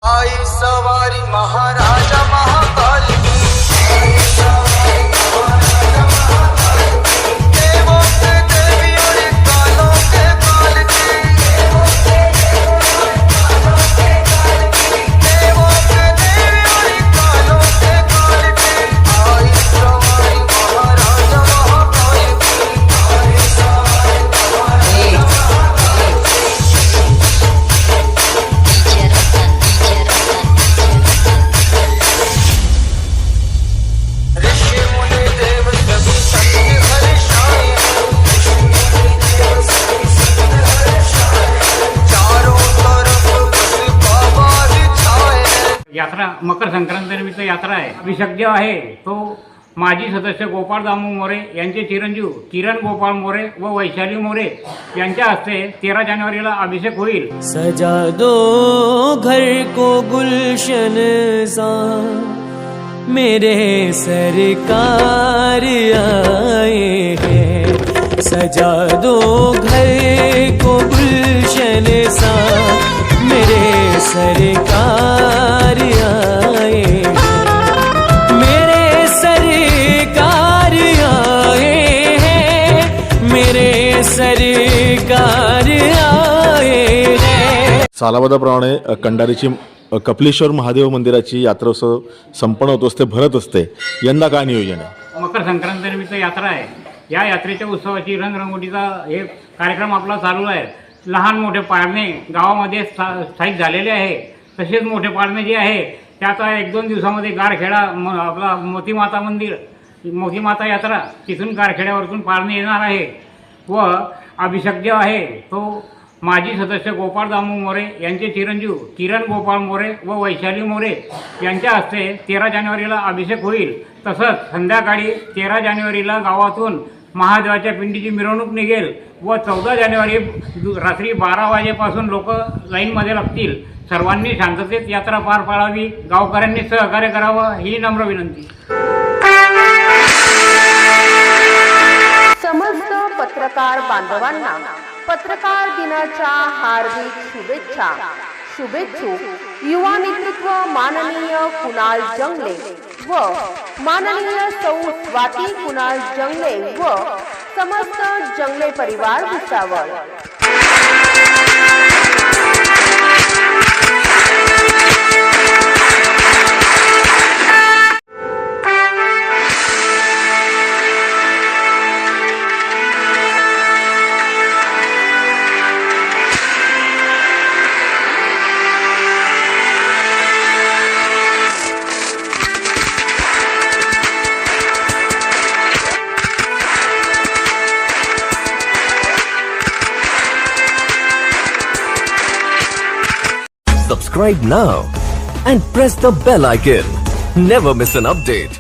आई सवारी महाराजा महाकाल की, देवों के देवी और कालों के काल की, देवों के देवी और कालों के काल की, आई सवारी महाराजा महाकाल की, आई सवारी महाराजा ऋषि मुनि देव सभी संत हर्षाए, चारों तरफ बस बाबा छाए। यात्रा मकर संक्रांतीनिमित्त यात्रा आहे. अभिषेक जो आहे तो माजी सदस्य गोपाळ दामू मोरे यांचे चिरंजीव किरण गोपाळ मोरे व वैशाली मोरे यांच्या हस्ते 13 जानेवारीला अभिषेक होईल. सजा दो घर को गुलशन सा, मेरे सरकार आए हैं. सजा दो घर को गुलशन सा, मेरे सरकार आए हैं. मेरे सरकार आए हैं, मेरे सरकार आए हैं. सालाबादाप्रमाणे कंडारीची कपिलेश्वर महादेव मंदिराची यात्रोत्सव संपन्न होत असते, भरत असते. यंदा काय नियोजन आहे? मकर संक्रांतीनिमित्त यात्रा आहे. या यात्रेच्या उत्सवाची रंगरंगोटीचा हे कार्यक्रम आपला चालू आहे. लहान मोठे पाळणे गावामध्ये स्थायिक झालेले आहे. तसेच मोठे पाळणे जे आहे ते आता 1-2 दिवसामध्ये गारखेडा आपला मोतीमाता मंदिर, मोतीमाता यात्रा तिथून गारखेड्यावरतून पाळणे येणार आहे. व अभिषेक जो आहे तो माजी सदस्य गोपाळ दामू मोरे यांचे चिरंजीव किरण गोपाळ मोरे व वैशाली मोरे यांच्या हस्ते 13 जानेवारीला अभिषेक होईल. तसंच संध्याकाळी 13 जानेवारीला गावातून महादेवाच्या पिंडीची मिरवणूक निघेल व 14 जानेवारी रात्री 12 वाजेपासून लोक लाईनमध्ये लागतील. सर्वांनी शांततेत यात्रा पार पाडावी, गावकऱ्यांनी सहकार्य करावं ही नम्र विनंती. समस्त पत्रकार बांधवांना पत्रकार दिनाच्या हार्दिक शुभेच्छा. शुभेच्छुक युवा नेतृत्व माननीय कुणाल जंगले व माननीय सौ स्वाती कुणाल जंगले व समस्त जंगले परिवार Bhusawal. Subscribe now and press the bell icon. Never miss an update.